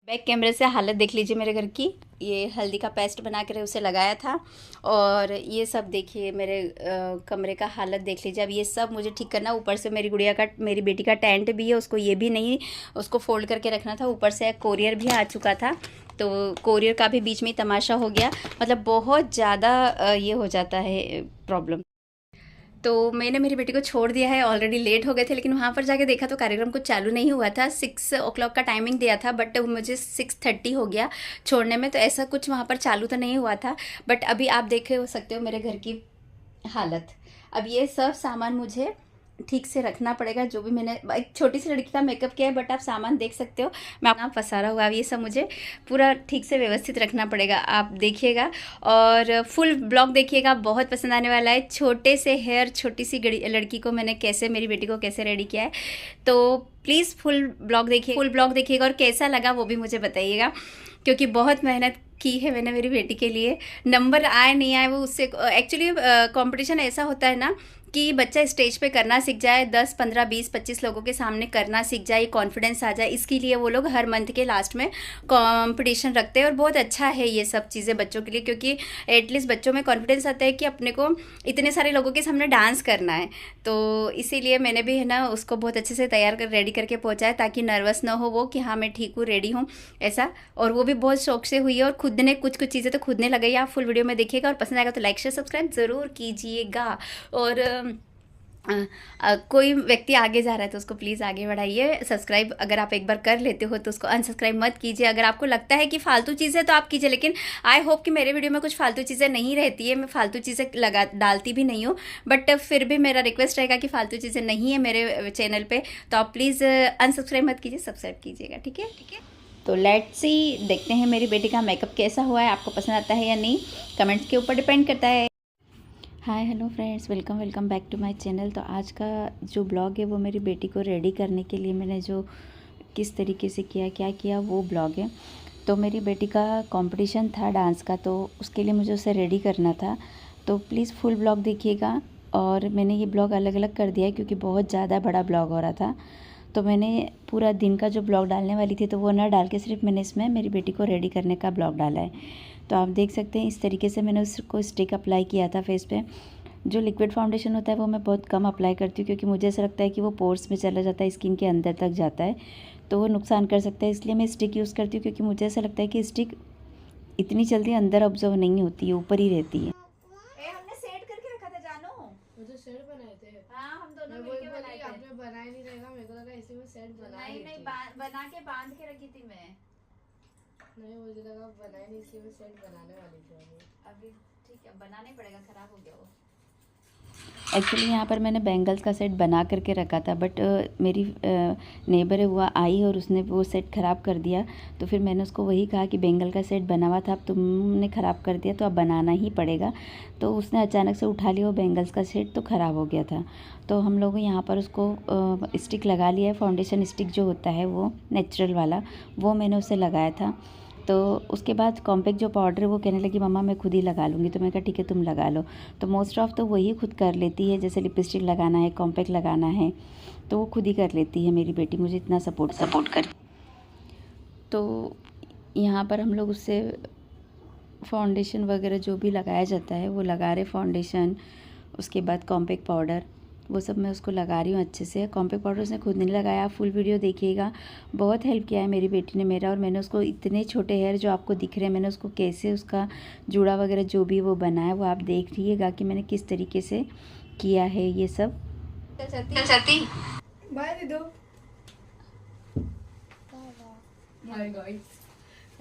Back कैमरे से हालत देख लीजिए मेरे घर की। ये हल्दी का पेस्ट बना कर उसे लगाया था, और ये सब देखिए मेरे कमरे का हालत देख लीजिए। अब ये सब मुझे ठीक करना। ऊपर से मेरी गुड़िया का, मेरी बेटी का टेंट भी है, उसको ये भी नहीं, उसको फोल्ड करके रखना था। ऊपर से कोरियर भी आ चुका था, तो कोरियर का भी बीच में ही तमाशा हो गया। मतलब बहुत ज़्यादा ये हो जाता है प्रॉब्लम। तो मैंने मेरी बेटी को छोड़ दिया है, ऑलरेडी लेट हो गए थे, लेकिन वहाँ पर जाके देखा तो कार्यक्रम कुछ चालू नहीं हुआ था। 6 o'clock का टाइमिंग दिया था, बट मुझे 6:30 हो गया छोड़ने में, तो ऐसा कुछ वहाँ पर चालू तो नहीं हुआ था। बट अभी आप देख हो सकते हो मेरे घर की हालत। अब ये सब सामान मुझे ठीक से रखना पड़ेगा। जो भी मैंने एक छोटी सी लड़की का मेकअप किया है, बट आप सामान देख सकते हो मैं अपना पसारा हुआ। अब ये सब मुझे पूरा ठीक से व्यवस्थित रखना पड़ेगा। आप देखिएगा और फुल ब्लॉग देखिएगा, बहुत पसंद आने वाला है। छोटे से हेयर, छोटी सी लड़की को मैंने कैसे, मेरी बेटी को कैसे रेडी किया है, तो प्लीज़ फुल ब्लॉग देखिएगा और कैसा लगा वो भी मुझे बताइएगा, क्योंकि बहुत मेहनत की है मैंने मेरी बेटी के लिए। नंबर आए नहीं आए वो उससे, एक्चुअली कंपटीशन ऐसा होता है ना कि बच्चा स्टेज पे करना सीख जाए, 10, 15, 20, 25 लोगों के सामने करना सीख जाए, कॉन्फिडेंस आ जाए। इसके लिए वो लोग हर मंथ के लास्ट में कंपटीशन रखते हैं, और बहुत अच्छा है ये सब चीज़ें बच्चों के लिए, क्योंकि एटलीस्ट बच्चों में कॉन्फिडेंस आता है कि अपने को इतने सारे लोगों के सामने डांस करना है। तो इसीलिए मैंने भी है ना उसको बहुत अच्छे से तैयार कर रेडी करके पहुँचा है, ताकि नर्वस ना हो वो कि हाँ मैं ठीक हूँ, रेडी हूँ, ऐसा। और वो भी बहुत शौक से हुई है, और खुद ने कुछ कुछ चीज़ें तो खुद ने लगाई। आप फुल वीडियो में देखिएगा, और पसंद आएगा तो लाइक शेयर सब्सक्राइब ज़रूर कीजिएगा। और कोई व्यक्ति आगे जा रहा है तो उसको प्लीज़ आगे बढ़ाइए। सब्सक्राइब अगर आप एक बार कर लेते हो तो उसको अनसब्सक्राइब मत कीजिए। अगर आपको लगता है कि फालतू चीज़ें तो आप कीजिए, लेकिन आई होप कि मेरे वीडियो में कुछ फालतू चीज़ें नहीं रहती है, मैं फालतू चीज़ें डालती भी नहीं हूँ। बट फिर भी मेरा रिक्वेस्ट रहेगा कि फालतू चीज़ें नहीं है मेरे चैनल पर, तो आप प्लीज़ अनसब्सक्राइब मत कीजिए, सब्सक्राइब कीजिएगा, ठीक है। तो लेट्स सी, देखते हैं मेरी बेटी का मेकअप कैसा हुआ है, आपको पसंद आता है या नहीं, कमेंट्स के ऊपर डिपेंड करता है। Hi hello friends, welcome back to my channel. तो आज का जो ब्लॉग है वो मेरी बेटी को रेडी करने के लिए मैंने जो किस तरीके से किया, क्या किया, वो ब्लॉग है। तो मेरी बेटी का कंपटीशन था डांस का, तो उसके लिए मुझे उसे रेडी करना था। तो प्लीज़ फुल ब्लॉग देखिएगा। और मैंने ये ब्लॉग अलग अलग कर दिया है क्योंकि बहुत ज़्यादा बड़ा ब्लॉग हो रहा था। तो मैंने पूरा दिन का जो ब्लॉग डालने वाली थी तो वो ना डाल के सिर्फ मैंने इसमें मेरी बेटी को रेडी करने का ब्लॉग डाला है। तो आप देख सकते हैं इस तरीके से मैंने उसको स्टिक अप्लाई किया था फेस पे। जो लिक्विड फाउंडेशन होता है वो मैं बहुत कम अप्लाई करती हूँ, क्योंकि मुझे ऐसा लगता है कि वो पोर्स में चला जाता है, स्किन के अंदर तक जाता है, तो वो नुकसान कर सकता है। इसलिए मैं स्टिक यूज़ करती हूँ, क्योंकि मुझे ऐसा लगता है कि स्टिक इतनी जल्दी अंदर ऑब्जर्व नहीं होती है, ऊपर ही रहती है। हमने सेट करके रखा था जानो, मुझे सेट बनाए थे। हाँ हम दोनों मिलके बनाए थे। आपने बनाया नहीं रहेगा, मेरे को लगा इसी में सेट बना नहीं नहीं, बना के बांध के रखी थी मैं। नहीं, मुझे लगा बनाए नहीं, इसी में सेट बनाने वाली थी अभी ठीक है, बनाने पड़ेगा, ख़राब हो गया वो। एक्चुअली यहाँ पर मैंने बैंगल्स का सेट बना करके रखा था, बट मेरी नेबर है वो आई और उसने वो सेट ख़राब कर दिया। तो फिर मैंने उसको वही कहा कि बैंगल का सेट बना हुआ था, अब तुमने ख़राब कर दिया तो अब बनाना ही पड़ेगा। तो उसने अचानक से उठा लिया वो बैंगल्स का सेट, तो ख़राब हो गया था। तो हम लोग यहाँ पर उसको स्टिक लगा लिया है, फाउंडेशन स्टिक जो होता है वो नेचुरल वाला, वो मैंने उसे लगाया था। तो उसके बाद कॉम्पैक्ट जो पाउडर है वो कहने लगी मम्मा मैं खुद ही लगा लूँगी। तो मैं कहा ठीक है तुम लगा लो। तो मोस्ट ऑफ तो वही खुद कर लेती है, जैसे लिपस्टिक लगाना है, कॉम्पैक्ट लगाना है, तो वो खुद ही कर लेती है मेरी बेटी, मुझे इतना सपोर्ट कर। तो यहाँ पर हम लोग उससे फाउंडेशन वगैरह जो भी लगाया जाता है वो लगा रहे, फाउंडेशन, उसके बाद कॉम्पैक्ट पाउडर, वो सब मैं उसको लगा रही हूँ अच्छे से। कॉम्पैक्ट पाउडर उसने खुद नहीं लगाया, फुल वीडियो देखिएगा। बहुत हेल्प किया है मेरी बेटी ने मेरा, और मैंने उसको इतने छोटे हेयर जो आपको दिख रहे हैं, मैंने उसको कैसे उसका जूड़ा वगैरह जो भी वो बनाया वो आप देख लीजिएगा कि मैंने किस तरीके से किया है ये सब। बाय दे दो। हाय गाइस,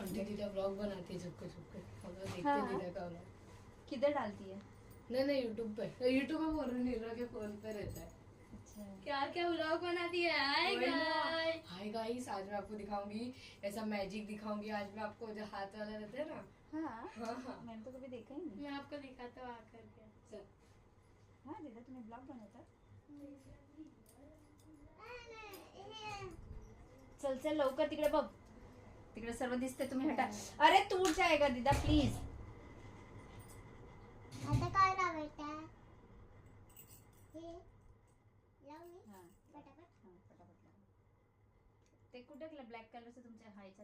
दीदा व्लॉग बनाती है चुपके चुपके, हम लोग देखते हैं दीदा का व्लॉग। किधर डालती है? नहीं यूट्यूब पे, यूट्यूब पे बोल रही है, के फोन पे रहता है। क्या क्या व्लॉग बनाती है? हाय गाइस, आज मैं आपको दिखाऊंगी ऐसा मैजिक दिखाऊंगी। आज मैं आपको जो हाथ वाला रहता है ना, हाँ मैंने तो कभी देखा ही नहीं। मैं आपको दिखाता हूँ आकर के। हाँ दीदा तुम्हें ब्लॉग बनाता? चल चल लवकर तिकडे बघ, तिकडे सर्व दिसते, तुम्ही हटा। अरे टूट जाएगा दीदा प्लीज। आता काय लावायचं हे लावून हाँ पटापट हाँ, फटाफट लगा। ते कुठं ब्लॅक कलरचं तुमच्या हायचा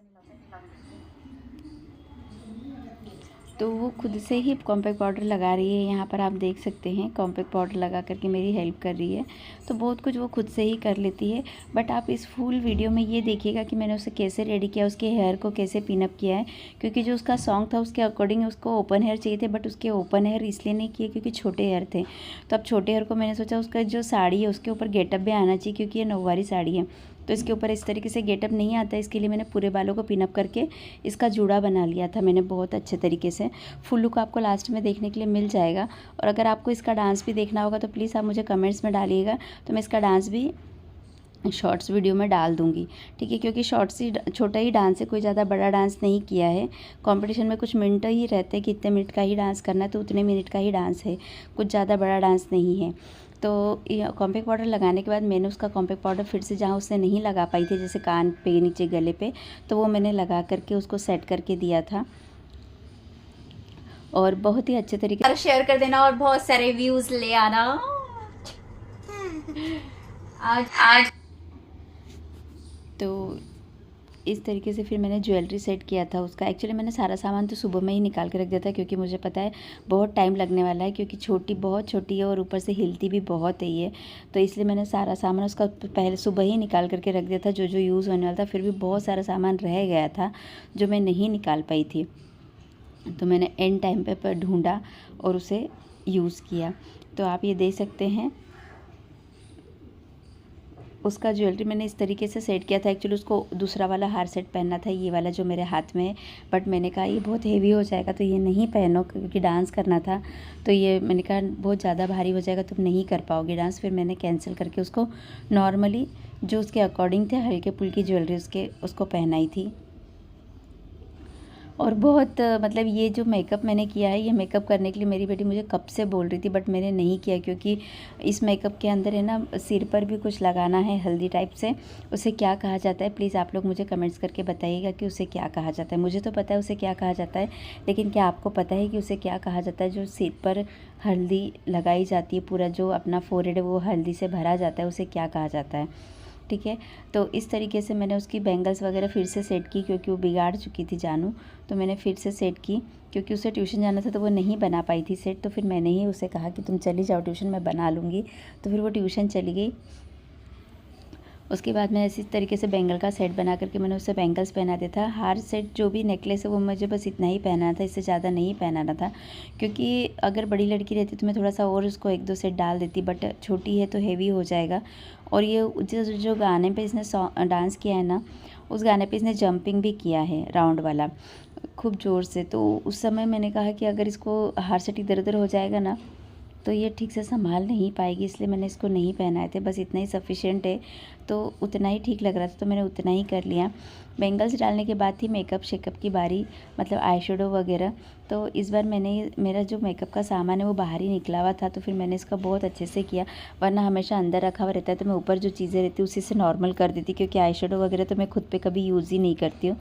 तो वो खुद से ही कॉम्पैक्ट पाउडर लगा रही है। यहाँ पर आप देख सकते हैं कॉम्पैक्ट पाउडर लगा करके मेरी हेल्प कर रही है। तो बहुत कुछ वो खुद से ही कर लेती है। बट आप इस फुल वीडियो में ये देखिएगा कि मैंने उसे कैसे रेडी किया, उसके हेयर को कैसे पिनअप किया है। क्योंकि जो उसका सॉन्ग था उसके अकॉर्डिंग उसको ओपन हेयर चाहिए थे, बट उसके ओपन हेयर इसलिए नहीं किए क्योंकि छोटे हेयर थे। तो अब छोटे हेयर को मैंने सोचा उसका जो साड़ी है उसके ऊपर गेटअप भी आना चाहिए, क्योंकि ये नौवारी साड़ी है तो इसके ऊपर इस तरीके से गेटअप नहीं आता। इसके लिए मैंने पूरे बालों को पिनअप करके इसका जूड़ा बना लिया था मैंने बहुत अच्छे तरीके से। फुल लुक आपको लास्ट में देखने के लिए मिल जाएगा। और अगर आपको इसका डांस भी देखना होगा तो प्लीज़ आप मुझे कमेंट्स में डालिएगा, तो मैं इसका डांस भी शॉर्ट्स वीडियो में डाल दूंगी, ठीक है। क्योंकि शॉर्ट्स ही छोटा ही डांस है, कोई ज़्यादा बड़ा डांस नहीं किया है। कंपटीशन में कुछ मिनट ही रहते हैं कि इतने मिनट का ही डांस करना है, तो उतने मिनट का ही डांस है, कुछ ज़्यादा बड़ा डांस नहीं है। तो कॉम्पैक्ट पाउडर लगाने के बाद मैंने उसका कॉम्पैक्ट पाउडर फिर से जहाँ उसने नहीं लगा पाई थी, जैसे कान पे, नीचे गले पे, तो वो मैंने लगा करके उसको सेट करके दिया था। और बहुत ही अच्छे तरीके से शेयर कर देना और बहुत सारे व्यूज़ ले आना। आज तो इस तरीके से फिर मैंने ज्वेलरी सेट किया था उसका। एक्चुअली मैंने सारा सामान तो सुबह में ही निकाल के रख दिया था, क्योंकि मुझे पता है बहुत टाइम लगने वाला है, क्योंकि छोटी बहुत छोटी है और ऊपर से हिलती भी बहुत है ये। तो इसलिए मैंने सारा सामान उसका पहले सुबह ही निकाल करके रख दिया था, जो जो यूज़ होने वाला था। फिर भी बहुत सारा सामान रह गया था जो मैं नहीं निकाल पाई थी, तो मैंने एंड टाइम पर ढूंढा और उसे यूज़ किया। तो आप ये देख सकते हैं उसका ज्वेलरी मैंने इस तरीके से सेट किया था। एक्चुअली उसको दूसरा वाला हार सेट पहनना था, ये वाला जो मेरे हाथ में है, बट मैंने कहा ये बहुत हेवी हो जाएगा तो ये नहीं पहनो, क्योंकि डांस करना था। तो ये मैंने कहा बहुत ज़्यादा भारी हो जाएगा, तुम नहीं कर पाओगे डांस। फिर मैंने कैंसिल करके उसको नॉर्मली जो उसके अकॉर्डिंग थे हल्के फुल्की ज्वेलरी उसको पहनाई थी। और बहुत मतलब ये जो मेकअप मैंने किया है, ये मेकअप करने के लिए मेरी बेटी मुझे कब से बोल रही थी, बट मैंने नहीं किया, क्योंकि इस मेकअप के अंदर है ना सिर पर भी कुछ लगाना है हल्दी टाइप से। उसे क्या कहा जाता है प्लीज़ आप लोग मुझे कमेंट्स करके बताइएगा कि उसे क्या कहा जाता है। मुझे तो पता है उसे क्या कहा जाता है, लेकिन क्या आपको पता है कि उसे क्या कहा जाता है? जो सिर पर हल्दी लगाई जाती है, पूरा जो अपना फोरहेड है वो हल्दी से भरा जाता है, उसे क्या कहा जाता है, ठीक है। तो इस तरीके से मैंने उसकी बैंगल्स वगैरह फिर से सेट की, क्योंकि वो बिगाड़ चुकी थी जानू। तो मैंने फिर से सेट की, क्योंकि उसे ट्यूशन जाना था तो वो नहीं बना पाई थी सेट। तो फिर मैंने ही उसे कहा कि तुम चली जाओ ट्यूशन, मैं बना लूँगी। तो फिर वो ट्यूशन चली गई। उसके बाद मैं इसी तरीके से बैंगल का सेट बना करके मैंने उससे बैंगल्स पहना दिया था। हार सेट जो भी नेकलेस है वो मुझे बस इतना ही पहनाना था, इससे ज़्यादा नहीं पहनाना था, क्योंकि अगर बड़ी लड़की रहती तो मैं थोड़ा सा और उसको 1-2 सेट डाल देती, बट छोटी है तो हेवी हो जाएगा। और ये जो गाने पे इसने डांस किया है ना, उस गाने पे इसने जंपिंग भी किया है राउंड वाला खूब ज़ोर से। तो उस समय मैंने कहा कि अगर इसको हार सेट इधर उधर हो जाएगा ना तो ये ठीक से संभाल नहीं पाएगी, इसलिए मैंने इसको नहीं पहनाए थे। बस इतना ही सफिशिएंट है, तो उतना ही ठीक लग रहा था तो मैंने उतना ही कर लिया। बैंगल्स डालने के बाद थी मेकअप शेकअप की बारी, मतलब आई शेडो वगैरह। तो इस बार मेरा जो मेकअप का सामान है वो बाहर ही निकला हुआ था, तो फिर मैंने इसका बहुत अच्छे से किया। वरना हमेशा अंदर रखा हुआ रहता है तो मैं ऊपर जो चीज़ें रहती उसी से नॉर्मल कर देती, क्योंकि आई शेडो वगैरह तो मैं खुद पे कभी यूज़ ही नहीं करती हूँ,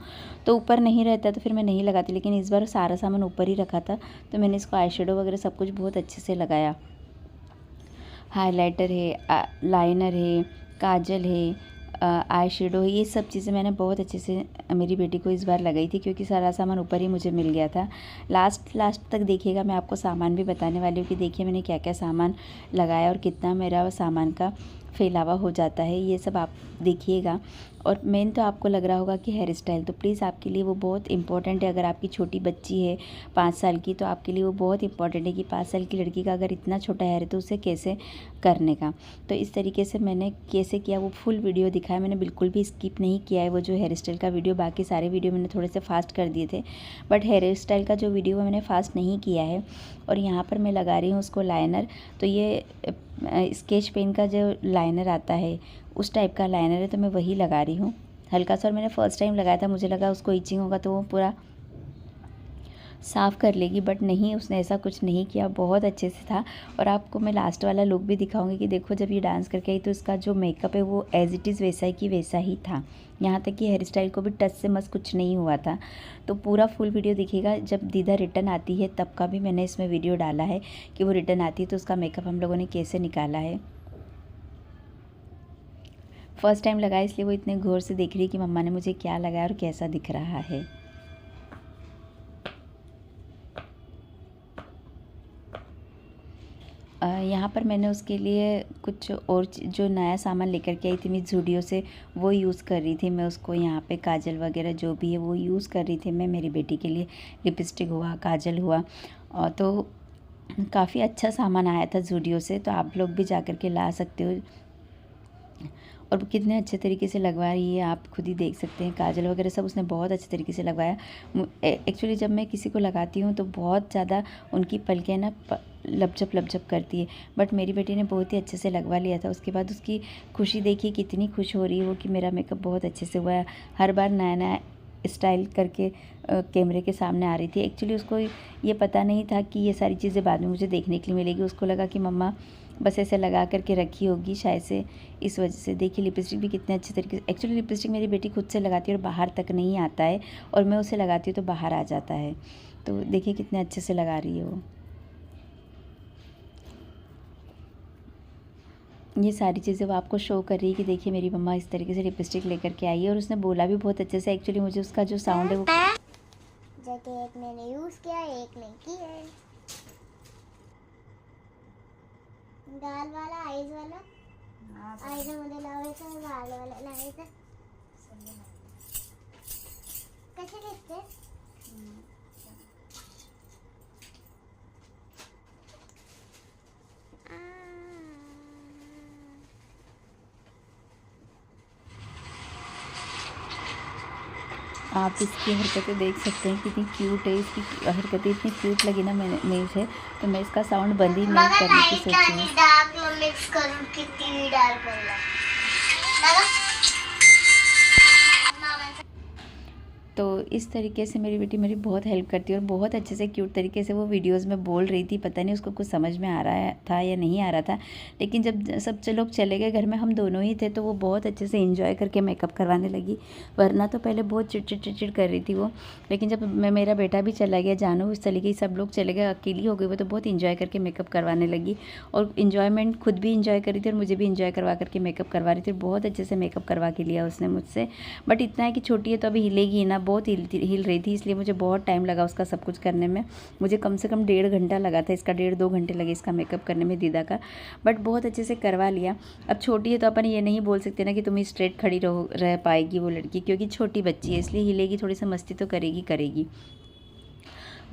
तो ऊपर नहीं रहता तो फिर मैं नहीं लगाती। लेकिन इस बार सारा सामान ऊपर ही रखा था, तो मैंने इसको आई शेडो वगैरह सब कुछ बहुत अच्छे से लगाया। हाइलाइटर है, लाइनर है, काजल है, आई शेडो है, ये सब चीज़ें मैंने बहुत अच्छे से मेरी बेटी को इस बार लगाई थी, क्योंकि सारा सामान ऊपर ही मुझे मिल गया था। लास्ट तक देखिएगा, मैं आपको सामान भी बताने वाली हूँ कि देखिए मैंने क्या क्या सामान लगाया और कितना मेरा सामान का फैलावा हो जाता है, ये सब आप देखिएगा। और मेन तो आपको लग रहा होगा कि हेयर स्टाइल, तो प्लीज़ आपके लिए वो बहुत इंपॉर्टेंट है। अगर आपकी छोटी बच्ची है 5 साल की, तो आपके लिए वो बहुत इंपॉर्टेंट है कि 5 साल की लड़की का अगर इतना छोटा हेयर है तो उसे कैसे करने का। तो इस तरीके से मैंने कैसे किया वो फुल वीडियो दिखाया, मैंने बिल्कुल भी स्किप नहीं किया है वो जो हेयर स्टाइल का वीडियो। बाकी सारे वीडियो मैंने थोड़े से फास्ट कर दिए थे, बट हेयर स्टाइल का जो वीडियो मैंने फास्ट नहीं किया है। और यहाँ पर मैं लगा रही हूँ उसको लाइनर। तो ये स्केच पेन का जो लाइनर आता है उस टाइप का लाइनर है, तो मैं वही लगा रही हूँ हल्का सा। और मैंने फर्स्ट टाइम लगाया था, मुझे लगा उसको इचिंग होगा तो वो पूरा साफ़ कर लेगी, बट नहीं, उसने ऐसा कुछ नहीं किया, बहुत अच्छे से था। और आपको मैं लास्ट वाला लुक भी दिखाऊंगी कि देखो जब ये डांस करके आई तो इसका जो मेकअप है वो एज इट इज़ वैसा ही कि वैसा ही था। यहाँ तक कि हेयर स्टाइल को भी टच से मस कुछ नहीं हुआ था। तो पूरा फुल वीडियो देखिएगा। जब दीदा रिटर्न आती है तब का भी मैंने इसमें वीडियो डाला है कि वो रिटर्न आती है तो उसका मेकअप हम लोगों ने कैसे निकाला है। फर्स्ट टाइम लगाया इसलिए वो इतने गौर से देख रही है कि मम्मा ने मुझे क्या लगाया और कैसा दिख रहा है। यहाँ पर मैंने उसके लिए कुछ और जो नया सामान लेकर के आई थी मैं ज़ूडियो से, वो यूज़ कर रही थी मैं उसको। यहाँ पे काजल वगैरह जो भी है वो यूज़ कर रही थी मैं मेरी बेटी के लिए। लिपस्टिक हुआ, काजल हुआ, तो काफ़ी अच्छा सामान आया था ज़ूडियो से, तो आप लोग भी जा कर के ला सकते हो। और वो कितने अच्छे तरीके से लगवा रही है, आप खुद ही देख सकते हैं। काजल वगैरह सब उसने बहुत अच्छे तरीके से लगवाया। एक्चुअली जब मैं किसी को लगाती हूँ तो बहुत ज़्यादा उनकी पलकें ना लपझप करती है, बट मेरी बेटी ने बहुत ही अच्छे से लगवा लिया था। उसके बाद उसकी खुशी देखिए, कितनी खुश हो रही है वो कि मेरा मेकअप बहुत अच्छे से हुआ है। हर बार नया नया स्टाइल करके कैमरे के सामने आ रही थी। एक्चुअली उसको ये पता नहीं था कि ये सारी चीज़ें बाद में मुझे देखने के लिए मिलेगी। उसको लगा कि मम्मा बस ऐसे लगा करके रखी होगी शायद से, इस वजह से। देखिए लिपस्टिक भी कितने अच्छे तरीके से, एक्चुअली लिपस्टिक मेरी बेटी खुद से लगाती है और बाहर तक नहीं आता है, और मैं उसे लगाती हूँ तो बाहर आ जाता है। तो देखिए कितने अच्छे से लगा रही है वो। ये सारी चीज़ें वो आपको शो कर रही है कि देखिए मेरी मम्मा इस तरीके से लिपस्टिक लेकर के आई है, और उसने बोला भी बहुत अच्छे से। एक्चुअली मुझे उसका जो साउंड है वो जैसे एक मैंने यूज़ किया, एक नहीं किया है। गाल वाला, आईज वाला, आईज मध्ये लावायचा, गाल वाला लावायचा। कसे दिसते? आप इसकी हरकतें देख सकते हैं कितनी क्यूट है। इसकी हरकतें इतनी क्यूट लगी ना मुझे, तो मैं इसका साउंड बंद ही नहीं करने की सोची हूँ। डार्क मिक्स करून किती डार्क बनला तो इस तरीके से मेरी बेटी मेरी बहुत हेल्प करती है, और बहुत अच्छे से क्यूट तरीके से वो वीडियोस में बोल रही थी। पता नहीं उसको कुछ समझ में आ रहा था या नहीं आ रहा था, लेकिन जब सब लोग चले गए, घर में हम दोनों ही थे, तो वो बहुत अच्छे से एंजॉय करके मेकअप करवाने लगी। वरना तो पहले बहुत चिड़चिड़ कर रही थी वो, लेकिन जब मेरा बेटा भी चला गया, जानू चली गई, सब लोग चले गए, अकेली हो गई वो, तो बहुत इंजॉय करके मेकअप करवाने लगी। और इन्जॉयमेंट खुद भी इंजॉय कर रही थी और मुझे भी इंजॉय करवा करके मेकअप करवा रही थी। बहुत अच्छे से मेकअप करवा के लिया उसने मुझसे। बट इतना है कि छोटी है तो अभी हिलेगी ना, बहुत हिल रही थी, इसलिए मुझे बहुत टाइम लगा उसका सब कुछ करने में। मुझे कम से कम 1.5 घंटा लगा था इसका, 1.5-2 घंटे लगे इसका मेकअप करने में दीदा का। बट बहुत अच्छे से करवा लिया। अब छोटी है तो अपन ये नहीं बोल सकते ना कि तुम स्ट्रेट खड़ी रह पाएगी वो लड़की, क्योंकि छोटी बच्ची है, इसलिए हिलेगी, थोड़ी सी मस्ती तो करेगी।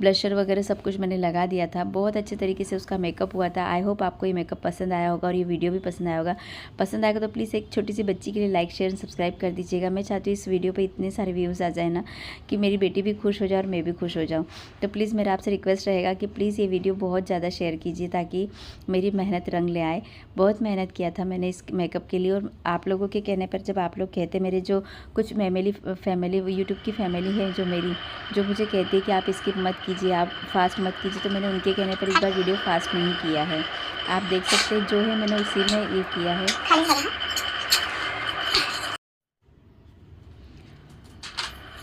ब्लशर वगैरह सब कुछ मैंने लगा दिया था। बहुत अच्छे तरीके से उसका मेकअप हुआ था। आई होप आपको ये मेकअप पसंद आया होगा और ये वीडियो भी पसंद आया होगा। पसंद आएगा तो प्लीज़ एक छोटी सी बच्ची के लिए लाइक शेयर सब्सक्राइब कर दीजिएगा। मैं चाहती हूँ इस वीडियो पे इतने सारे व्यूज़ आ जाए ना कि मेरी बेटी भी खुश हो जाए और मैं भी खुश हो जाऊँ। तो प्लीज़ मेरा आपसे रिक्वेस्ट रहेगा कि प्लीज़ ये वीडियो बहुत ज़्यादा शेयर कीजिए, ताकि मेरी मेहनत रंग ले आए। बहुत मेहनत किया था मैंने इस मेकअप के लिए, और आप लोगों के कहने पर, जब आप लोग कहते, मेरे जो कुछ फैमिली यूट्यूब की फैमिली है जो मुझे कहती है कि आप स्किप मत कीजिए, आप फास्ट मत कीजिए, तो मैंने उनके कहने पर इस बार वीडियो फास्ट नहीं किया है। आप देख सकते हैं जो है मैंने उसी में ये किया है।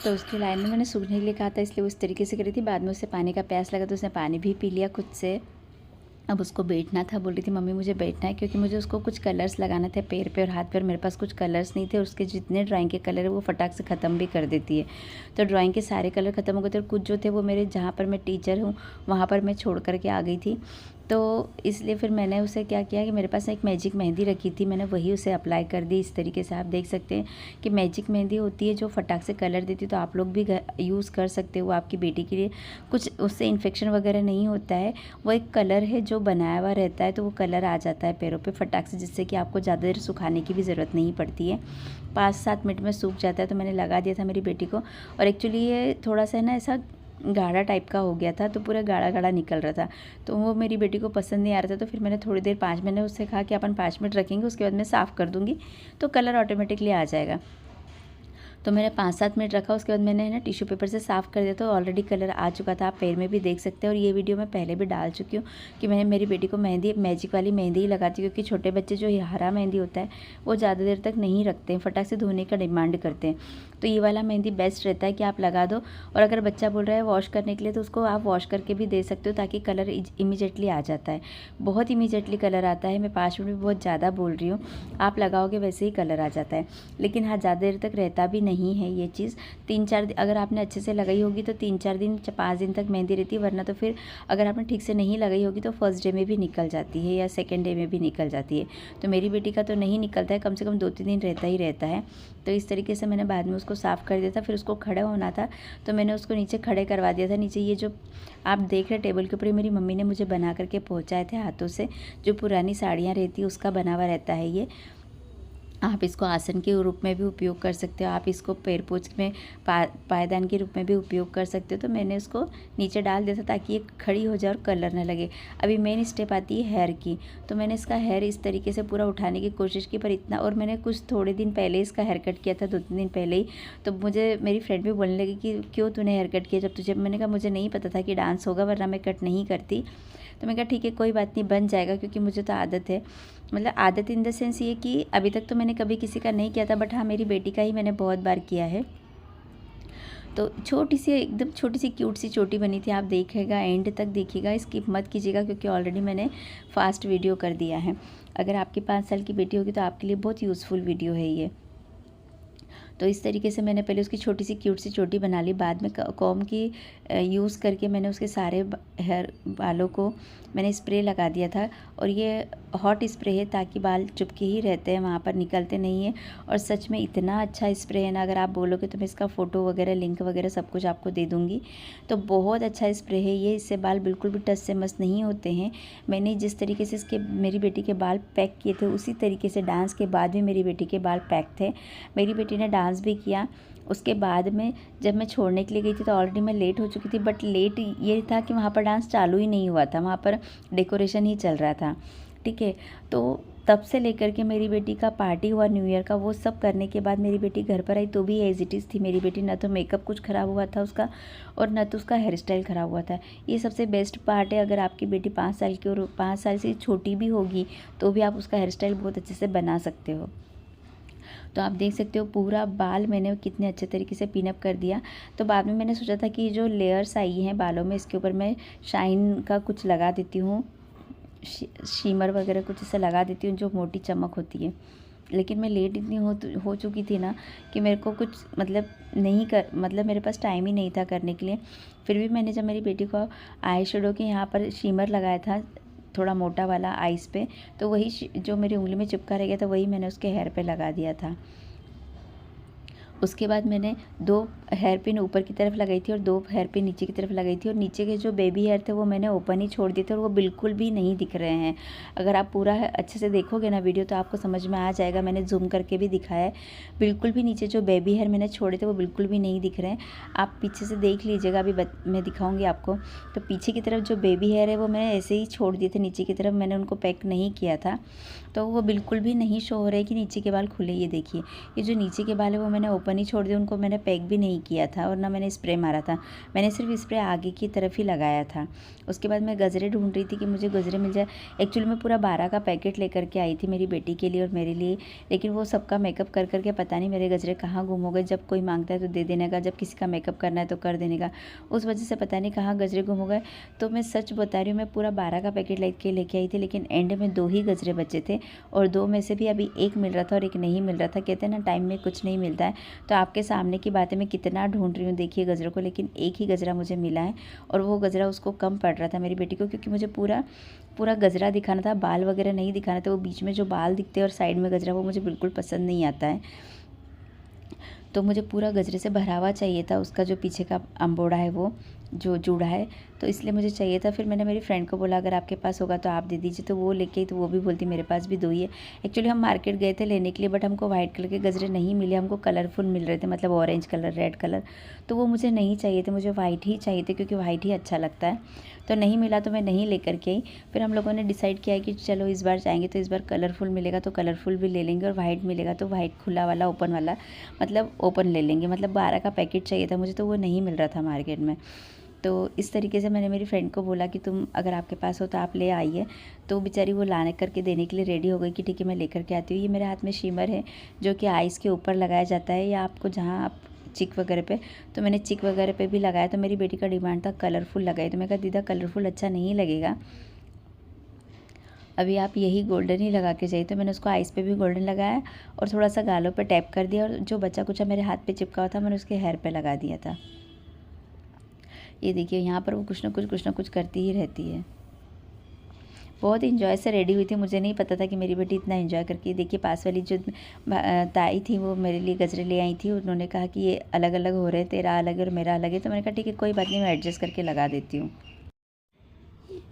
तो उसके लाइन में मैंने सूखने के लिए कहा था, इसलिए वो इस तरीके से करी थी। बाद में उसे पानी का प्यास लगा तो उसने पानी भी पी लिया खुद से। अब उसको बैठना था, बोल रही थी मम्मी मुझे बैठना है, क्योंकि मुझे उसको कुछ कलर्स लगाना थे पैर पे और हाथ पर। मेरे पास कुछ कलर्स नहीं थे, और उसके जितने ड्राइंग के कलर है वो फटाक से ख़त्म भी कर देती है। तो ड्राइंग के सारे कलर ख़त्म हो गए थे, और कुछ जो थे वो मेरे जहाँ पर मैं टीचर हूँ वहाँ पर मैं छोड़ कर के आ गई थी। तो इसलिए फिर मैंने उसे क्या किया कि मेरे पास एक मैजिक मेहंदी रखी थी, मैंने वही उसे अप्लाई कर दी। इस तरीके से आप देख सकते हैं कि मैजिक मेहंदी होती है जो फटाक से कलर देती है, तो आप लोग भी यूज़ कर सकते हो आपकी बेटी के लिए। कुछ उससे इन्फेक्शन वगैरह नहीं होता है, वो एक कलर है जो बनाया हुआ रहता है, तो वो कलर आ जाता है पैरों पे फटाक से, जिससे कि आपको ज़्यादा देर सुखाने की भी ज़रूरत नहीं पड़ती है। 5-7 मिनट में सूख जाता है। तो मैंने लगा दिया था मेरी बेटी को, और एक्चुअली ये थोड़ा सा ना ऐसा गाढ़ा टाइप का हो गया था, तो पूरा गाढ़ा गाढ़ा निकल रहा था, तो वो मेरी बेटी को पसंद नहीं आ रहा था। तो फिर मैंने थोड़ी देर मैंने उससे कहा कि अपन 5 मिनट रखेंगे, उसके बाद मैं साफ़ कर दूँगी तो कलर ऑटोमेटिकली आ जाएगा। तो मैंने 5-7 मिनट रखा, उसके बाद मैंने ना टिश्यू पेपर से साफ़ कर दिया, तो ऑलरेडी कलर आ चुका था। आप पैर में भी देख सकते हैं, और ये वीडियो मैं पहले भी डाल चुकी हूँ कि मैंने मेरी बेटी को मेहंदी मैजिक वाली मेहंदी ही लगाती हूँ, क्योंकि छोटे बच्चे जो हरा मेहंदी होता है वो ज़्यादा देर तक नहीं रखते हैं, फटाक से धोने का डिमांड करते हैं। तो ये वाला मेहंदी बेस्ट रहता है कि आप लगा दो। और अगर बच्चा बोल रहा है वॉश करने के लिए तो उसको आप वॉश करके भी दे सकते हो, ताकि कलर इमीडिएटली आ जाता है। बहुत इमीडिएटली कलर आता है। मैं 5 मिनट में बहुत ज़्यादा बोल रही हूँ, आप लगाओगे वैसे ही कलर आ जाता है। लेकिन हाँ, ज़्यादा देर तक रहता भी नहीं है ये चीज़। 3-4 अगर आपने अच्छे से लगाई होगी तो 3-4 दिन 5 दिन तक मेहंदी रहती है, वरना तो फिर अगर आपने ठीक से नहीं लगाई होगी तो फर्स्ट डे में भी निकल जाती है या सेकेंड डे में भी निकल जाती है। तो मेरी बेटी का तो नहीं निकलता है, कम से कम 2-3 दिन रहता ही रहता है। तो इस तरीके से मैंने बाद में उसको साफ़ कर दिया था। फिर उसको खड़ा होना था तो मैंने उसको नीचे खड़े करवा दिया था। नीचे ये जो आप देख रहे टेबल के ऊपर मेरी मम्मी ने मुझे बना करके पहुँचाए थे हाथों से, जो पुरानी साड़ियाँ रहती है उसका बना हुआ रहता है ये। आप इसको आसन के रूप में भी उपयोग कर सकते हो, आप इसको पैर पोछ में पायदान के रूप में भी उपयोग कर सकते हो। तो मैंने उसको नीचे डाल दिया था ताकि ये खड़ी हो जाए और कलर ना लगे। अभी मेन स्टेप आती है हेयर की। तो मैंने इसका हेयर इस तरीके से पूरा उठाने की कोशिश की, पर इतना, और मैंने कुछ थोड़े दिन पहले इसका हेयर कट किया था, 2-3 दिन पहले ही। तो मुझे मेरी फ्रेंड भी बोलने लगी कि क्यों तूने हेयर कट किया जब तुझे, मैंने कहा मुझे नहीं पता था कि डांस होगा, वरना मैं कट नहीं करती। तो मैं कहा ठीक है कोई बात नहीं, बन जाएगा, क्योंकि मुझे तो आदत है। मतलब आदत इन द सेंस ये कि अभी तक तो मैंने कभी किसी का नहीं किया था, बट हाँ मेरी बेटी का ही मैंने बहुत बार किया है। तो छोटी सी, एकदम छोटी सी क्यूट सी चोटी बनी थी। आप देखिएगा, एंड तक देखिएगा, स्किप मत कीजिएगा, क्योंकि ऑलरेडी मैंने फास्ट वीडियो कर दिया है। अगर आपकी 5 साल की बेटी होगी तो आपके लिए बहुत यूज़फुल वीडियो है ये। तो इस तरीके से मैंने पहले उसकी छोटी सी क्यूट सी चोटी बना ली, बाद में कॉम की यूज़ करके मैंने उसके सारे हेयर बालों को मैंने स्प्रे लगा दिया था। और ये हॉट स्प्रे है ताकि बाल चुपके ही रहते हैं, वहाँ पर निकलते नहीं हैं। और सच में इतना अच्छा स्प्रे है ना, अगर आप बोलोगे तो मैं इसका फ़ोटो वगैरह, लिंक वगैरह सब कुछ आपको दे दूँगी। तो बहुत अच्छा स्प्रे है ये, इससे बाल बिल्कुल भी टच से मस नहीं होते हैं। मैंने जिस तरीके से मेरी बेटी के बाल पैक किए थे, उसी तरीके से डांस के बाद भी मेरी बेटी के बाल पैक थे। मेरी बेटी ने डांस भी किया। उसके बाद में जब मैं छोड़ने के लिए गई थी तो ऑलरेडी मैं लेट हो चुकी थी, बट लेट ये था कि वहाँ पर डांस चालू ही नहीं हुआ था, वहाँ पर डेकोरेशन ही चल रहा था। ठीक है, तो तब से लेकर के मेरी बेटी का पार्टी हुआ न्यू ईयर का, वो सब करने के बाद मेरी बेटी घर पर आई तो भी एज इट इज़ थी मेरी बेटी। ना तो मेकअप कुछ ख़राब हुआ था उसका, और ना तो उसका हेयर स्टाइल ख़राब हुआ था। ये सबसे बेस्ट पार्ट है। अगर आपकी बेटी 5 साल की और 5 साल से छोटी भी होगी तो भी आप उसका हेयर स्टाइल बहुत अच्छे से बना सकते हो। तो आप देख सकते हो पूरा बाल मैंने कितने अच्छे तरीके से पिनअप कर दिया। तो बाद में मैंने सोचा था कि जो लेयर्स आई हैं बालों में, इसके ऊपर मैं शाइन का कुछ लगा देती हूँ, शीमर वगैरह कुछ ऐसा लगा देती हूँ जो मोटी चमक होती है। लेकिन मैं लेट इतनी हो चुकी थी ना कि मेरे को कुछ मतलब मेरे पास टाइम ही नहीं था करने के लिए। फिर भी मैंने जब मेरी बेटी को आई शेडो के यहाँ पर शीमर लगाया था, थोड़ा मोटा वाला आइस पे, तो वही जो मेरी उंगली में चिपका रह गया था वही मैंने उसके हेयर पे लगा दिया था। उसके बाद मैंने 2 हेयर पिन ऊपर की तरफ लगाई थी और 2 हेयर पिन नीचे की तरफ लगाई थी। और नीचे के जो बेबी हेयर थे वो मैंने ओपन ही छोड़ दिए थे और वो बिल्कुल भी नहीं दिख रहे हैं। अगर आप पूरा अच्छे से देखोगे ना वीडियो तो आपको समझ में आ जाएगा, मैंने जूम करके भी दिखाया है। बिल्कुल भी नीचे जो बेबी हेयर मैंने छोड़े थे वो बिल्कुल भी नहीं दिख रहे हैं। आप पीछे से देख लीजिएगा, अभी मैं दिखाऊँगी आपको। तो पीछे की तरफ जो बेबी हेयर है वो मैंने ऐसे ही छोड़ दिए थे नीचे की तरफ, मैंने उनको पैक नहीं किया था। तो वो बिल्कुल भी नहीं शो हो रहा है कि नीचे के बाल खुले। ये देखिए, ये जो नीचे के बाल है वो मैंने ओपन ही छोड़ दिए, उनको मैंने पैक भी नहीं किया था और ना मैंने स्प्रे मारा था। मैंने सिर्फ स्प्रे आगे की तरफ ही लगाया था। उसके बाद मैं गजरे ढूंढ रही थी कि मुझे गजरे मिल जाए। एक्चुअली मैं पूरा 12 का पैकेट लेकर के आई थी मेरी बेटी के लिए और मेरे लिए, लेकिन वो सबका मेकअप कर करके पता नहीं मेरे गजरे कहाँ गुम हो गए। जब कोई मांगता है तो दे देने का, जब किसी का मेकअप करना है तो कर देने का, उस वजह से पता नहीं कहाँ गजरे गुम हो गए। तो मैं सच बता रही हूँ, मैं पूरा 12 का पैकेट लेके आई थी, लेकिन एंड में 2 ही गजरे बचे थे और 2 में से भी अभी 1 मिल रहा था और 1 नहीं मिल रहा था। कहते हैं ना टाइम में कुछ नहीं मिलता है। तो आपके सामने की बात है, मैं कितना ढूंढ रही हूँ देखिए गजरों को, लेकिन 1 ही गजरा मुझे मिला है और वो गजरा उसको कम पड़ रहा था मेरी बेटी को, क्योंकि मुझे पूरा गजरा दिखाना था, बाल वगैरह नहीं दिखाना था। वो बीच में जो बाल दिखते हैं और साइड में गजरा, वो मुझे बिल्कुल पसंद नहीं आता है। तो मुझे पूरा गजरे से भरा हुआ चाहिए था, उसका जो पीछे का अम्बोड़ा है वो जो जूड़ा है, तो इसलिए मुझे चाहिए था। फिर मैंने मेरी फ्रेंड को बोला अगर आपके पास होगा तो आप दे दीजिए, तो वो लेके आई, तो वो भी बोलती मेरे पास भी 2 ही है। एक्चुअली हम मार्केट गए थे लेने के लिए, बट हमको वाइट कलर के गजरे नहीं मिले, हमको कलरफुल मिल रहे थे, मतलब ऑरेंज कलर, रेड कलर, तो वो मुझे नहीं चाहिए थे, मुझे वाइट ही चाहिए थे क्योंकि वाइट ही अच्छा लगता है। तो नहीं मिला तो मैं नहीं लेकर के आई। फिर हम लोगों ने डिसाइड किया कि चलो इस बार जाएंगे तो इस बार कलरफुल मिलेगा तो कलरफुल भी ले लेंगे, और वाइट मिलेगा तो वाइट खुला वाला ओपन वाला, मतलब ओपन ले लेंगे। मतलब 12 का पैकेट चाहिए था मुझे, तो वो नहीं मिल रहा था मार्केट में। तो इस तरीके से मैंने मेरी फ्रेंड को बोला कि तुम अगर आपके पास हो तो आप ले आइए। तो बेचारी वो लाने करके देने के लिए रेडी हो गई कि ठीक है मैं लेकर के आती हूँ। ये मेरे हाथ में शिमर है जो कि आइज़ के ऊपर लगाया जाता है, या आपको जहाँ आप चिक वगैरह पे, तो मैंने चिक वगैरह पे भी लगाया। तो मेरी बेटी का डिमांड था कलरफुल लगाए, तो मैं कहा दीदा कलरफुल अच्छा नहीं लगेगा, अभी आप यही गोल्डन ही लगा के जाइए। तो मैंने उसको आइस पे भी गोल्डन लगाया और थोड़ा सा गालों पे टैप कर दिया, और जो बचा कुचा मेरे हाथ पे चिपका हुआ था मैंने उसके हेयर पे लगा दिया था। ये देखिए यहाँ पर वो कुछ ना कुछ करती ही रहती है। बहुत इंजॉय से रेडी हुई थी, मुझे नहीं पता था कि मेरी बेटी इतना इंजॉय करके। देखिए पास वाली जो ताई थी वो मेरे लिए गजरे ले आई थी, उन्होंने कहा कि ये अलग अलग हो रहे हैं, तेरा अलग है और मेरा अलग है। तो मैंने कहा ठीक है कोई बात नहीं, मैं एडजस्ट करके लगा देती हूँ।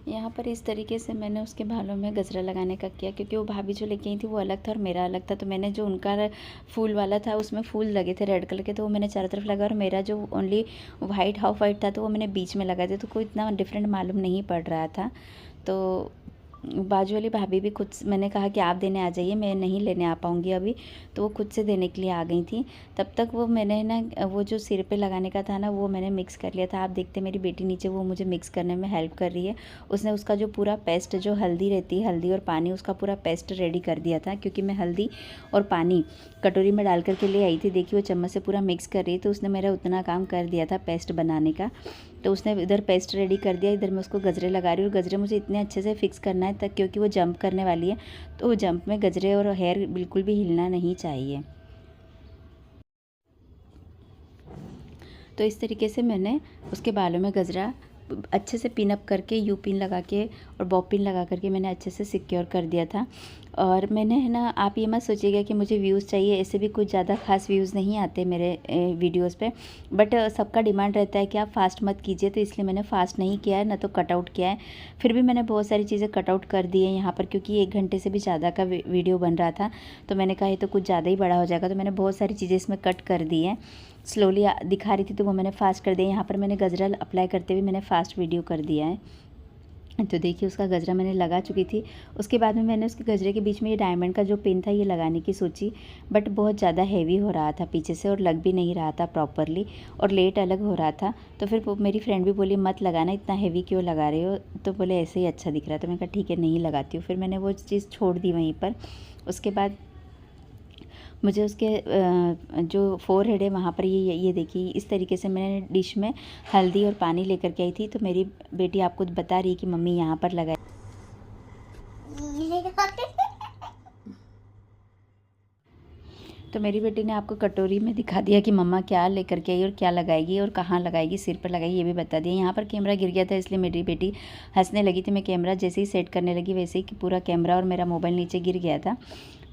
यहाँ पर इस तरीके से मैंने उसके बालों में गजरा लगाने का किया, क्योंकि वो भाभी जो लेके आई थी वो अलग था और मेरा अलग था। तो मैंने जो उनका फूल वाला था उसमें फूल लगे थे रेड कलर के, तो वो मैंने चारों तरफ लगा, और मेरा जो ओनली वाइट हाफ वाइट था तो वो मैंने बीच में लगा दिया। तो कोई इतना डिफरेंट मालूम नहीं पड़ रहा था। तो बाजू वाली भाभी भी खुद, मैंने कहा कि आप देने आ जाइए, मैं नहीं लेने आ पाऊँगी अभी, तो वो खुद से देने के लिए आ गई थी। तब तक वो मैंने ना वो जो सिर पे लगाने का था ना वो मैंने मिक्स कर लिया था। आप देखते मेरी बेटी नीचे वो मुझे मिक्स करने में हेल्प कर रही है। उसने उसका जो पूरा पेस्ट, जो हल्दी रहती है, हल्दी और पानी, उसका पूरा पेस्ट रेडी कर दिया था, क्योंकि मैं हल्दी और पानी कटोरी में डाल करके ले आई थी। देखिए वो चम्मच से पूरा मिक्स कर रही है, तो उसने मेरा उतना काम कर दिया था पेस्ट बनाने का। तो उसने इधर पेस्ट रेडी कर दिया, इधर मैं उसको गजरे लगा रही हूँ। और गजरे मुझे इतने अच्छे से फिक्स करना है तक, क्योंकि वो जंप करने वाली है, तो वो जंप में गजरे और हेयर बिल्कुल भी हिलना नहीं चाहिए। तो इस तरीके से मैंने उसके बालों में गजरा अच्छे से पिन अप करके, यू पिन लगा के और बॉब पिन लगा करके मैंने अच्छे से सिक्योर कर दिया था। और मैंने है ना, आप ये मत सोचिएगा कि मुझे व्यूज़ चाहिए, ऐसे भी कुछ ज़्यादा खास व्यूज़ नहीं आते मेरे वीडियोस पे, बट सबका डिमांड रहता है कि आप फास्ट मत कीजिए, तो इसलिए मैंने फास्ट नहीं किया है, ना तो कट आउट किया है। फिर भी मैंने बहुत सारी चीज़ें कट आउट कर दी है यहाँ पर, क्योंकि 1 घंटे से भी ज़्यादा का वीडियो बन रहा था। तो मैंने कहा ये तो कुछ ज़्यादा ही बड़ा हो जाएगा, तो मैंने बहुत सारी चीज़ें इसमें कट कर दी है। स्लोली दिखा रही थी तो वो मैंने फास्ट कर दिया। यहाँ पर मैंने गजरा अप्लाई करते हुए मैंने फास्ट वीडियो कर दिया है। तो देखिए उसका गजरा मैंने लगा चुकी थी। उसके बाद में मैंने उसके गजरे के बीच में ये डायमंड का जो पिन था ये लगाने की सोची, बट बहुत ज़्यादा हैवी हो रहा था पीछे से और लग भी नहीं रहा था प्रॉपरली, और लेट अलग हो रहा था। तो फिर मेरी फ्रेंड भी बोली मत लगाना, इतना हैवी क्यों लगा रहे हो, तो बोले ऐसे ही अच्छा दिख रहा है। तो मैंने कहा ठीक है नहीं लगाती हूँ। फिर मैंने वो चीज़ छोड़ दी वहीं पर। उसके बाद मुझे उसके जो फोरहेड है वहाँ पर ये देखिए इस तरीके से मैंने डिश में हल्दी और पानी लेकर के आई थी। तो मेरी बेटी आपको बता रही है कि मम्मी यहाँ पर लगाए। तो मेरी बेटी ने आपको कटोरी में दिखा दिया कि मम्मा क्या लेकर के आई और क्या लगाएगी और कहाँ लगाएगी, सिर पर लगाएगी, ये भी बता दिया। यहाँ पर कैमरा गिर गया था इसलिए मेरी बेटी हंसने लगी थी। मैं कैमरा जैसे ही सेट करने लगी वैसे ही कि पूरा कैमरा और मेरा मोबाइल नीचे गिर गया था,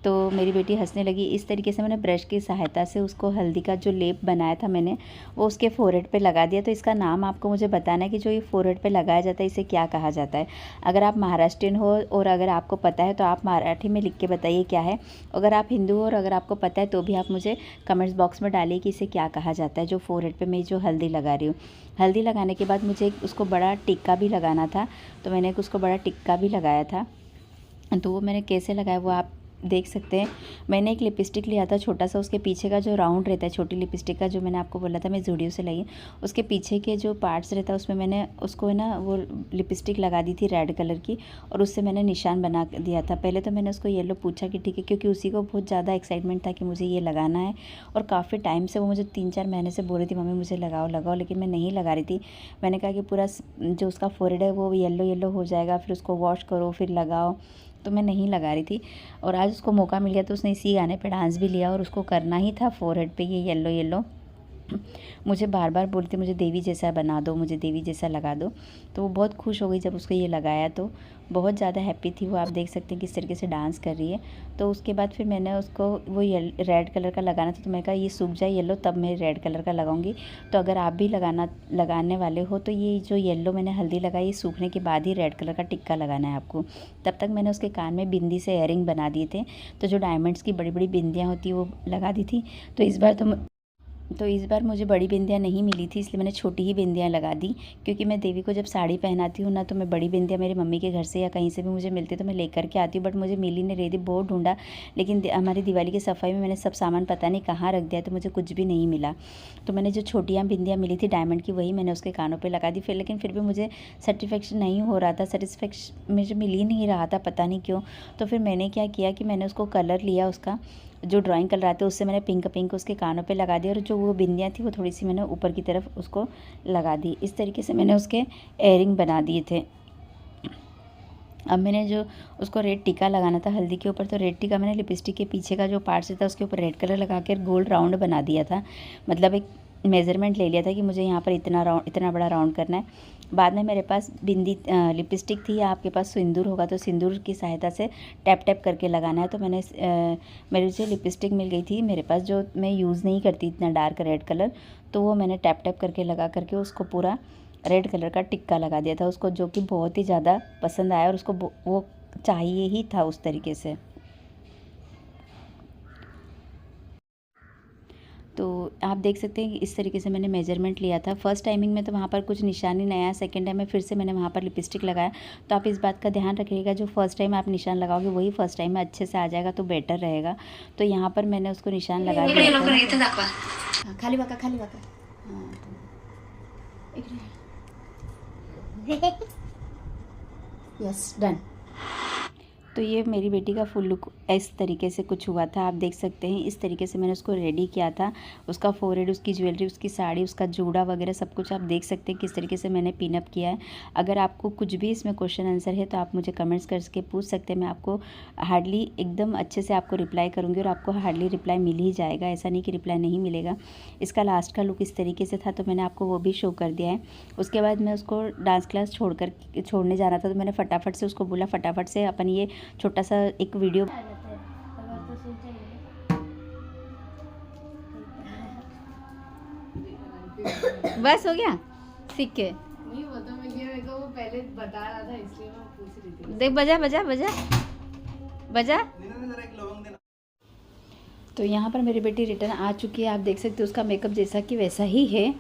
तो मेरी बेटी हंसने लगी। इस तरीके से मैंने ब्रश की सहायता से उसको हल्दी का जो लेप बनाया था मैंने वो उसके फोरहेड पे लगा दिया। तो इसका नाम आपको मुझे बताना है कि जो ये फोरहेड पे लगाया जाता है इसे क्या कहा जाता है। अगर आप महाराष्ट्रियन हो और अगर आपको पता है तो आप मराठी में लिख के बताइए क्या है। अगर आप हिंदू हो और अगर आपको पता है तो भी आप मुझे कमेंट्स बॉक्स में डालिए कि इसे क्या कहा जाता है, जो फोरहेड पे मैं जो हल्दी लगा रही हूँ। हल्दी लगाने के बाद मुझे उसको बड़ा टिक्का भी लगाना था, तो मैंने उसको बड़ा टिक्का भी लगाया था। तो वो मैंने कैसे लगाया वो आप देख सकते हैं। मैंने एक लिपस्टिक लिया था छोटा सा, उसके पीछे का जो राउंड रहता है छोटी लिपस्टिक का, जो मैंने आपको बोला था मैं ज़ूडियो से लाई, उसके पीछे के जो पार्ट्स रहता है उसमें मैंने उसको है ना वो लिपस्टिक लगा दी थी रेड कलर की, और उससे मैंने निशान बना दिया था। पहले तो मैंने उसको येलो पूछा कि ठीक है, क्योंकि उसी को बहुत ज़्यादा एक्साइटमेंट था कि मुझे ये लगाना है, और काफ़ी टाइम से वो मुझे 3-4 महीने से बोल रही थी मम्मी मुझे लगाओ लगाओ, लेकिन मैं नहीं लगा रही थी। मैंने कहा कि पूरा जो उसका फोरहेड है वो येलो हो जाएगा, फिर उसको वॉश करो फिर लगाओ, तो मैं नहीं लगा रही थी। और आज उसको मौका मिल गया तो उसने इसी गाने पे डांस भी लिया, और उसको करना ही था फोरहेड पे ये येलो। मुझे बार बार बोलती मुझे देवी जैसा बना दो, मुझे देवी जैसा लगा दो। तो वो बहुत खुश हो गई जब उसको ये लगाया, तो बहुत ज़्यादा हैप्पी थी वो। आप देख सकते हैं किस तरीके से डांस कर रही है। तो उसके बाद फिर मैंने उसको वो रेड कलर का लगाना था, तो मैंने कहा ये सूख जाए येलो तब मैं रेड कलर का लगाऊंगी। तो अगर आप भी लगाने वाले हो तो ये जो येलो मैंने हल्दी लगाई, सूखने के बाद ही रेड कलर का टिक्का लगाना है आपको। तब तक मैंने उसके कान में बिंदी से इयरिंग बना दिए थे, तो जो डायमंड्स की बड़ी बड़ी बिंदियाँ होती है वो लगा दी थी। तो इस बार तो तो इस बार मुझे बड़ी बिंदियाँ नहीं मिली थी, इसलिए मैंने छोटी ही बिंदियाँ लगा दी, क्योंकि मैं देवी को जब साड़ी पहनाती हूँ ना तो मैं बड़ी बिंदियाँ मेरी मम्मी के घर से या कहीं से भी मुझे मिलती तो मैं लेकर के आती हूँ, बट मुझे मिली नहीं रही थी, बहुत ढूंढा, लेकिन हमारी दिवाली की सफाई में मैंने सब सामान पता नहीं कहाँ रख दिया तो मुझे कुछ भी नहीं मिला। तो मैंने जो छोटियाँ बिंदियाँ मिली थी डायमंड की वही मैंने उसके कानों पर लगा दी, लेकिन फिर भी मुझे सेटिस्फेक्शन नहीं हो रहा था, सेटिस्फेक्शन मुझे मिल ही नहीं रहा था, पता नहीं क्यों। तो फिर मैंने क्या किया कि मैंने उसको कलर लिया, उसका जो ड्राइंग कलर आते हैं उससे मैंने पिंक उसके कानों पे लगा दिया, और जो वो बिंदियाँ थी वो थोड़ी सी मैंने ऊपर की तरफ उसको लगा दी। इस तरीके से मैंने उसके एयरिंग बना दिए थे। अब मैंने जो उसको रेड टीका लगाना था हल्दी के ऊपर, तो रेड टीका मैंने लिपस्टिक के पीछे का जो पार्ट से था उसके ऊपर रेड कलर लगा कर गोल्ड राउंड बना दिया था, मतलब एक मेज़रमेंट ले लिया था कि मुझे यहाँ पर इतना बड़ा राउंड करना है। बाद में मेरे पास बिंदी लिपस्टिक थी, या आपके पास सिंदूर होगा तो सिंदूर की सहायता से टैप टैप करके लगाना है। तो मैंने मेरे से लिपस्टिक मिल गई थी मेरे पास, जो मैं यूज़ नहीं करती इतना डार्क रेड कलर, तो वो मैंने टैप टैप करके लगा करके उसको पूरा रेड कलर का टिक्का लगा दिया था उसको, जो कि बहुत ही ज़्यादा पसंद आया और उसको वो चाहिए ही था उस तरीके से। तो आप देख सकते हैं कि इस तरीके से मैंने मेजरमेंट लिया था। फर्स्ट टाइमिंग में तो वहाँ पर कुछ निशान नहीं आया, सेकंड टाइम में फिर से मैंने वहाँ पर लिपस्टिक लगाया। तो आप इस बात का ध्यान रखिएगा, जो फर्स्ट टाइम आप निशान लगाओगे वही फर्स्ट टाइम में अच्छे से आ जाएगा तो बेटर रहेगा। तो यहाँ पर मैंने उसको निशान लगा दिया था। खाली वाका यस डन। तो ये मेरी बेटी का फुल लुक इस तरीके से कुछ हुआ था, आप देख सकते हैं। इस तरीके से मैंने उसको रेडी किया था, उसका फोरहेड, उसकी ज्वेलरी, उसकी साड़ी, उसका जूड़ा वगैरह सब कुछ आप देख सकते हैं किस तरीके से मैंने पिनअप किया है। अगर आपको कुछ भी इसमें क्वेश्चन आंसर है तो आप मुझे कमेंट्स करके पूछ सकते हैं, मैं आपको हार्डली एकदम अच्छे से आपको रिप्लाई करूँगी, और आपको हार्डली रिप्लाई मिल ही जाएगा, ऐसा नहीं कि रिप्लाई नहीं मिलेगा। इसका लास्ट का लुक इस तरीके से था, तो मैंने आपको वो भी शो कर दिया है। उसके बाद मैं उसको डांस क्लास छोड़ने जाना था, तो मैंने फटाफट से उसको बोला फटाफट से अपन ये छोटा सा एक वीडियो बस हो गया सीख के। नहीं वो तो मेरे को वो पहले बता रहा था इसलिए मैं पूछ रही थी। देख बजा। तो यहाँ पर मेरी बेटी रिटर्न आ चुकी है, आप देख सकते हो उसका मेकअप जैसा कि वैसा ही है।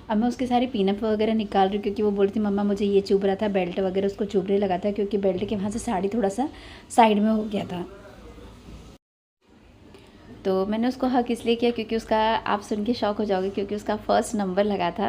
अब मैं उसके सारे पिनअप वगैरह निकाल रही हूँ, क्योंकि वो बोल रही थी मम्मा मुझे ये चुभ रहा था, बेल्ट वगैरह उसको चुभने लगा था, क्योंकि बेल्ट के वहाँ से साड़ी थोड़ा सा साइड में हो गया था। तो मैंने उसको हक इसलिए किया क्योंकि उसका, आप सुन के शौक हो जाओगे, क्योंकि उसका फर्स्ट नंबर लगा था।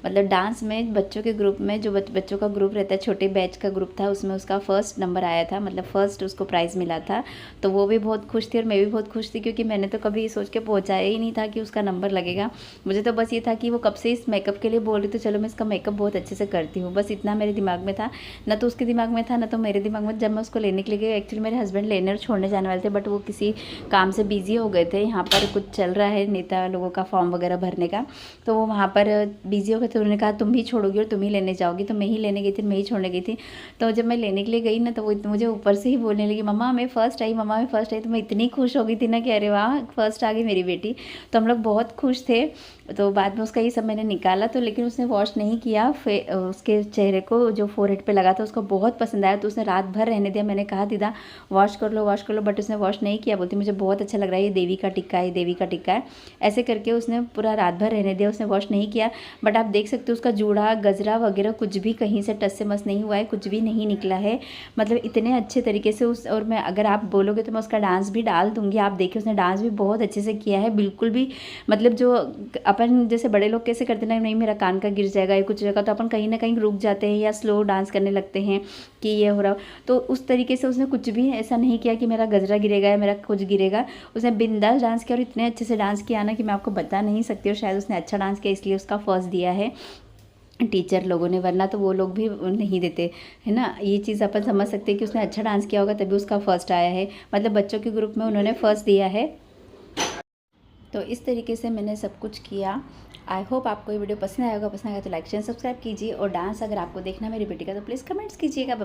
मतलब डांस में बच्चों के ग्रुप में, जो बच्चों का ग्रुप रहता है, छोटे बैच का ग्रुप था, उसमें उसका फर्स्ट नंबर आया था, मतलब फर्स्ट उसको प्राइज़ मिला था। तो वो भी बहुत खुश थी और मैं भी बहुत खुश थी, क्योंकि मैंने तो कभी सोच के पहुँचाया ही नहीं था कि उसका नंबर लगेगा। मुझे तो बस ये था कि वो कब से इस मेकअप के लिए बोल रही, तो चलो मैं इसका मेकअप बहुत अच्छे से करती हूँ, बस इतना मेरे दिमाग में था। ना तो उसके दिमाग में था ना तो मेरे दिमाग में। जब मैं उसको लेने के लिए गई, एक्चुअली मेरे हस्बैंड लेने और छोड़ने जाने वाले थे, बट वो किसी काम से बिजी हो गए थे। यहाँ पर कुछ चल रहा है नेता लोगों का फॉर्म वगैरह भरने का, तो वो वहाँ पर बिजी हो गए थे। उन्होंने कहा तुम भी छोड़ोगी और तुम ही लेने जाओगी, तो मैं ही लेने गई थी, मैं ही छोड़ने गई थी। तो जब मैं लेने के लिए गई ना, तो वो मुझे ऊपर से ही बोलने लगी मम्मा मैं फर्स्ट आई, मम्मा मैं फर्स्ट आई। तो मैं इतनी खुश हो गई थी ना कि अरे वाह फर्स्ट आ गई मेरी बेटी। तो हम लोग बहुत खुश थे। तो बाद में उसका ये सब मैंने निकाला, तो लेकिन उसने वॉश नहीं किया। उसके चेहरे को जो फोरहेड पे लगा था उसको बहुत पसंद आया, तो उसने रात भर रहने दिया। मैंने कहा दीदा वॉश कर लो, बट उसने वॉश नहीं किया। बोलती मुझे बहुत अच्छा लग रहा है, ये देवी का टिक्का है, देवी का टिक्का है। ऐसे करके उसने पूरा रात भर रहने दिया, उसने वॉश नहीं किया। बट आप देख सकते हो उसका जूड़ा गजरा वगैरह कुछ भी कहीं से टस से मस नहीं हुआ है, कुछ भी नहीं निकला है। मतलब इतने अच्छे तरीके से और मैं, अगर आप बोलोगे तो मैं उसका डांस भी डाल दूंगी। आप देखिए उसने डांस भी बहुत अच्छे से किया है, बिल्कुल भी मतलब जो अपन जैसे बड़े लोग कैसे करते ना, नहीं मेरा कान का गिर जाएगा या कुछ जगह, तो अपन कहीं ना कहीं रुक जाते हैं या स्लो डांस करने लगते हैं कि ये हो रहा। तो उस तरीके से उसने कुछ भी ऐसा नहीं किया कि मेरा गजरा गिरेगा या मेरा कुछ गिरेगा। उसने बिंदास डांस किया और इतने अच्छे से डांस किया ना कि मैं आपको बता नहीं सकती। और शायद उसने अच्छा डांस किया इसलिए उसका फर्स्ट दिया है टीचर लोगों ने, वरना तो वो लोग भी नहीं देते, है ना। ये चीज़ अपन समझ सकते हैं कि उसने अच्छा डांस किया होगा तभी उसका फर्स्ट आया है, मतलब बच्चों के ग्रुप में उन्होंने फर्स्ट दिया है। तो इस तरीके से मैंने सब कुछ किया। आई होप आपको ये वीडियो पसंद आएगा तो लाइक शेयर सब्सक्राइब कीजिए, और डांस अगर आपको देखना मेरी बेटी का तो प्लीज़ कमेंट्स कीजिएगा।